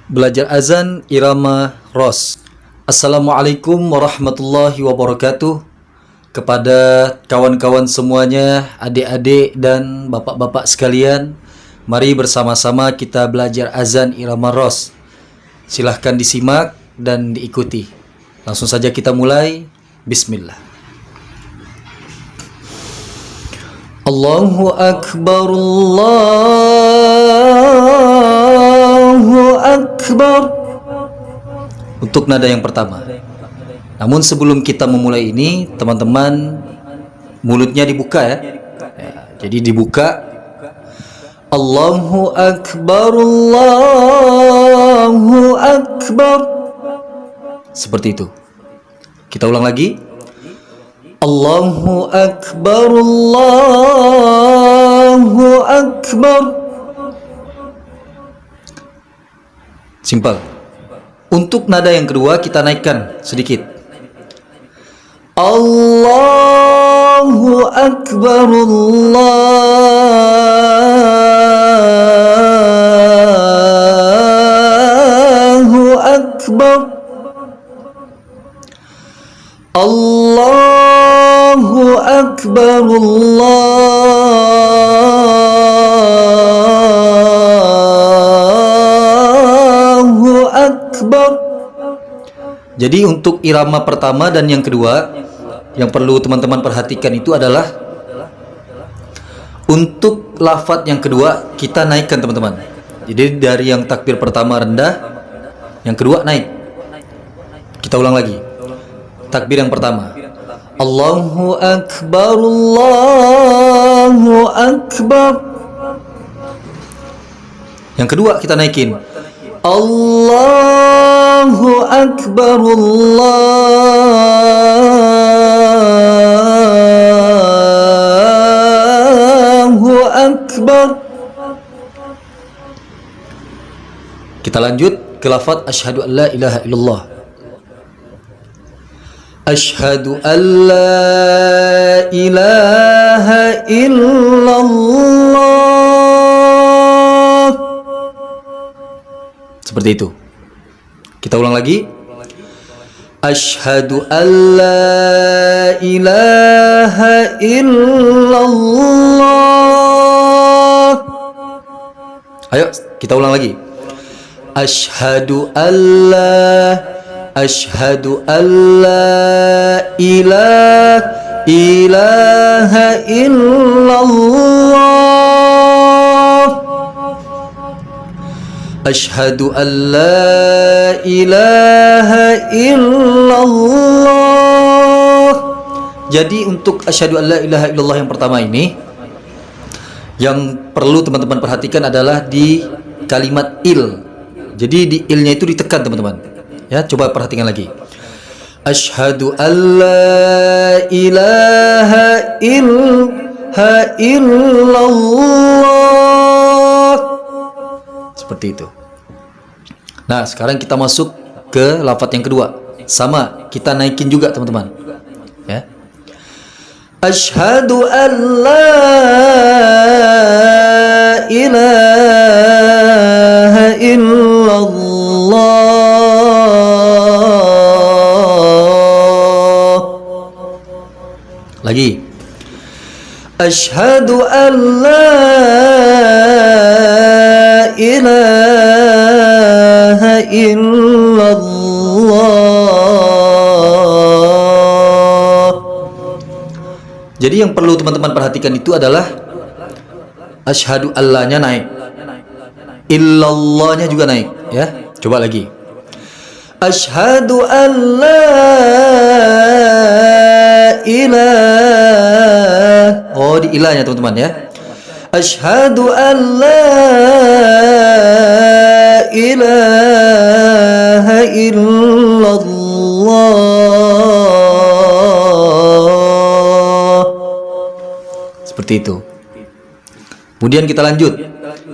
Belajar azan irama ros. Assalamualaikum warahmatullahi wabarakatuh. Kepada kawan-kawan semuanya, adik-adik dan bapak-bapak sekalian, mari bersama-sama kita belajar azan irama ros. Silahkan disimak dan diikuti. Langsung saja kita mulai. Bismillah. Allahu Akbar, Allahu Akbar. Untuk nada yang pertama. Namun sebelum kita memulai ini, teman-teman mulutnya dibuka ya. Jadi dibuka. Allahu Akbar, Allahu Akbar. Seperti itu. Kita ulang lagi. Allahu Akbar, Allahu Akbar. Simpel. Untuk nada yang kedua kita naikkan sedikit. Allahu Akbar, Allahu Akbar. Allahu Akbar, Allahu Akbar. Jadi untuk irama pertama dan yang kedua, yang perlu teman-teman perhatikan itu adalah untuk lafadz yang kedua kita naikkan teman-teman. Jadi dari yang takbir pertama rendah, yang kedua naik. Kita ulang lagi. Takbir yang pertama, Allahu Akbar, Allahu Akbar. Yang kedua kita naikin, Allahu Akbar, Allahu Akbar. Kita lanjut ke lafaz asyhadu an la ilaha illallah. Asyhadu an la ilaha illallah. Seperti itu. Kita ulang lagi. Asyhadu an la ilaha illallah. Ayo kita ulang lagi. Asyhadu an la ilaha illallah. Asyhadu an la ilaha illallah. Jadi untuk asyhadu an la ilaha illallah yang pertama ini, yang perlu teman-teman perhatikan adalah di kalimat il. Jadi di ilnya itu ditekan teman-teman. Ya, coba perhatikan lagi. Asyhadu an la ilaha illallah. Seperti itu. Nah, sekarang kita masuk ke lafadz yang kedua. Sama, kita naikin juga teman-teman. Ya. Asyhadu an la ilaha illallah. Lagi. Asyhadu an la ilaha illallah. Jadi yang perlu teman-teman perhatikan itu adalah asyhadu allanya naik, illallahnya juga naik ya. Coba lagi. Asyhadu an la ilaha. Oh, di ilahnya teman-teman ya. Asyhadu an la ilaha illallah. Seperti itu. Kemudian kita lanjut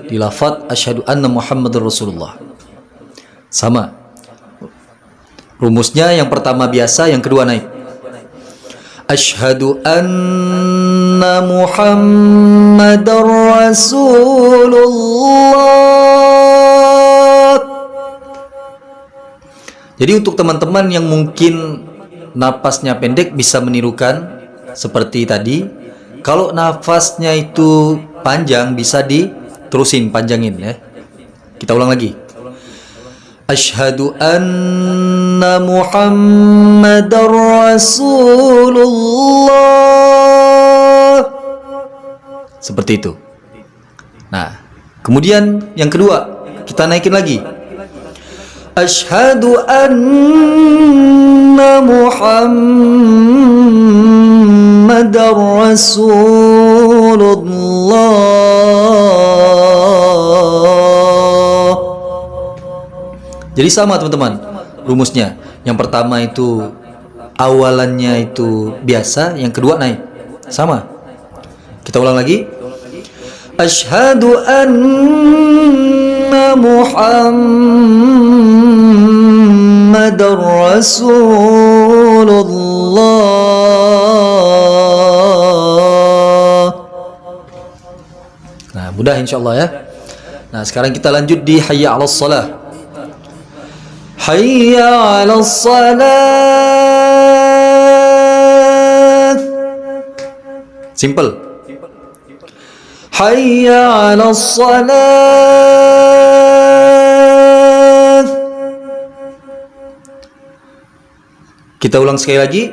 di lafadz asyhadu anna Muhammadar Rasulullah. Sama. Rumusnya yang pertama biasa, yang kedua naik. Asyhadu anna Muhammadar Rasulullah. Jadi untuk teman-teman yang mungkin napasnya pendek bisa menirukan seperti tadi. Kalau nafasnya itu panjang bisa diterusin, panjangin ya. Kita ulang lagi. Asyhadu anna Muhammadar Rasulullah. Seperti itu. Nah, kemudian yang kedua, kita naikin lagi. Asyhadu anna Muhammadar Rasulullah. Jadi sama teman-teman rumusnya. Yang pertama itu awalannya itu biasa, yang kedua naik. Sama. Kita ulang lagi. Asyhadu anna Muhammadar Rasulullah. Nah, mudah insyaallah ya. Nah, sekarang kita lanjut di hayya 'alas shalah. Hayya 'alas shalah. Simple. Hayya 'alas shalah. Kita ulang sekali lagi.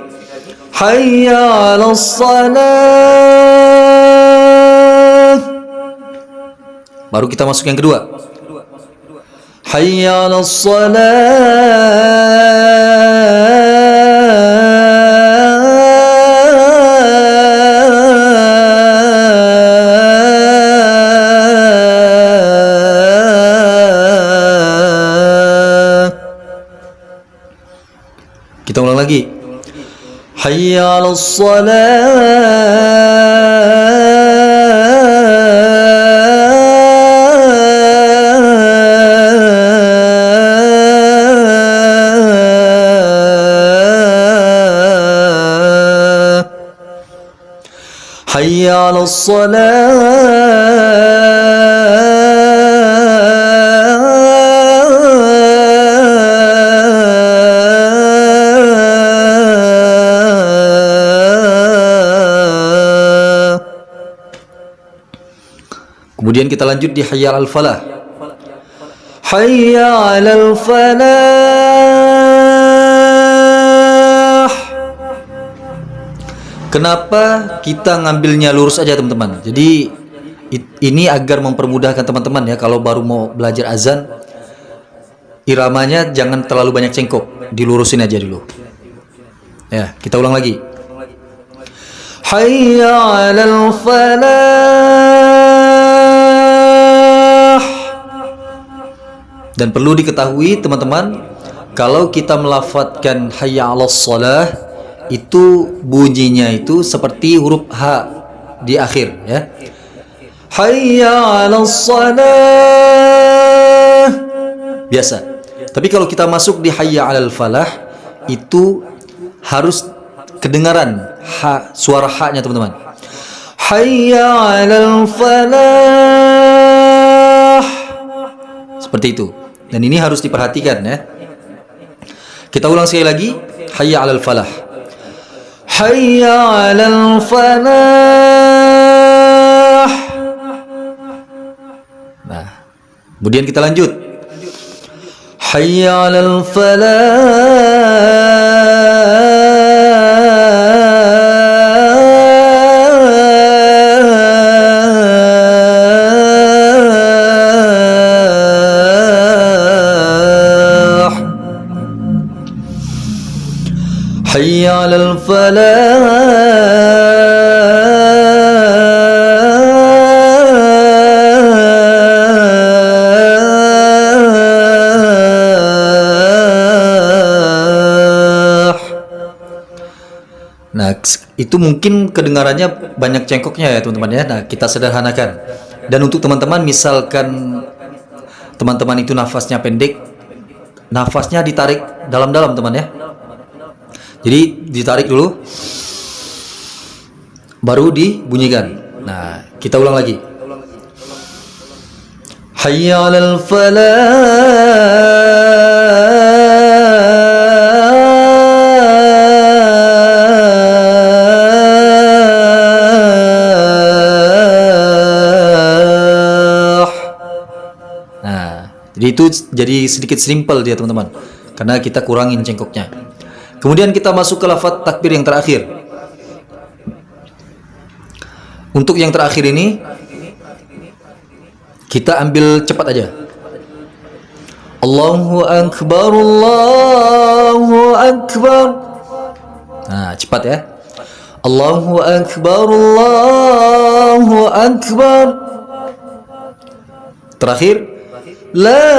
Hayya 'alas shalah. Baru kita masuk yang kedua. Hayya 'alas shalah. Kita ulang lagi. Hayya 'alas shalah. Hayya 'alas shalah. Kemudian kita lanjut di hayya 'alal falah. Hayya 'alal falah. Kenapa kita ngambilnya lurus aja teman-teman? Jadi ini agar mempermudahkan teman-teman ya, kalau baru mau belajar azan, iramanya jangan terlalu banyak cengkok, dilurusin aja dulu. Ya, kita ulang lagi. Hayya 'alal falah. Dan perlu diketahui teman-teman, kalau kita melafadzkan hayya 'alas shalah itu bunyinya itu seperti huruf H di akhir ya. Hayya 'alas shalah. Biasa. Tapi kalau kita masuk di hayya 'alal falah itu harus kedengaran suara H-nya teman-teman. Hayya 'alal falah. Seperti itu. Dan ini harus diperhatikan ya. Kita ulang sekali lagi. Hayya 'alal falah. Hayya 'alal falah. Nah, kemudian kita lanjut. Hayya 'alal falah. Hayya 'alal falah. Nah, itu mungkin kedengarannya banyak cengkoknya ya teman-teman ya. Nah, kita sederhanakan. Dan untuk teman-teman, misalkan teman-teman itu nafasnya pendek, nafasnya ditarik dalam-dalam teman ya. Jadi ditarik dulu, baru dibunyikan. Nah, kita ulang lagi. Hayya 'alal falah. Jadi itu jadi sedikit simple dia teman-teman, karena kita kurangin cengkoknya. Kemudian kita masuk ke lafaz takbir yang terakhir. Untuk yang terakhir ini kita ambil cepat aja. Allahu Akbar, Allahu Akbar. Nah, cepat ya. Allahu Akbar, Allahu Akbar. Terakhir, La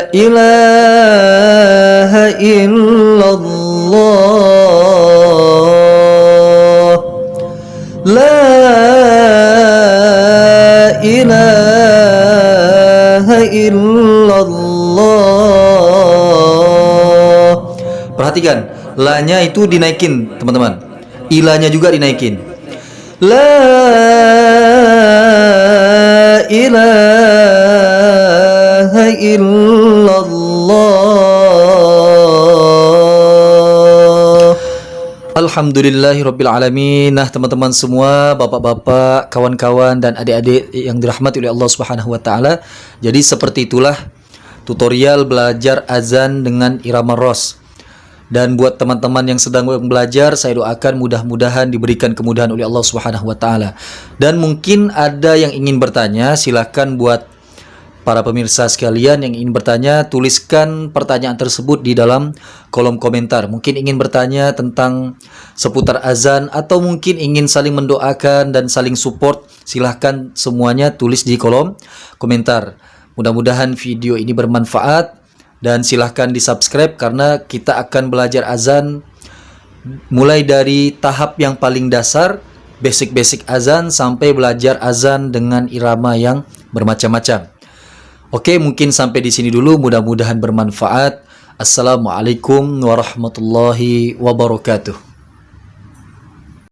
ilaha illallah, La ilaha illallah. Perhatikan, la-nya itu dinaikin teman-teman, ilanya juga dinaikin. La ilaha illallah. Alhamdulillahirabbil alamin. Nah, teman-teman semua, bapak-bapak, kawan-kawan dan adik-adik yang dirahmati oleh Allah Subhanahu wa taala. Jadi seperti itulah tutorial belajar azan dengan irama ros. Dan buat teman-teman yang sedang belajar, saya doakan mudah-mudahan diberikan kemudahan oleh Allah Subhanahu wa taala. Dan mungkin ada yang ingin bertanya, silakan buat para pemirsa sekalian yang ingin bertanya, tuliskan pertanyaan tersebut di dalam kolom komentar. Mungkin ingin bertanya tentang seputar azan atau mungkin ingin saling mendoakan dan saling support, silahkan semuanya tulis di kolom komentar. Mudah-mudahan video ini bermanfaat. Dan silahkan di subscribe karena kita akan belajar azan mulai dari tahap yang paling dasar, basic-basic azan, sampai belajar azan dengan irama yang bermacam-macam. Oke, mungkin sampai di sini dulu, mudah-mudahan bermanfaat. Assalamualaikum warahmatullahi wabarakatuh.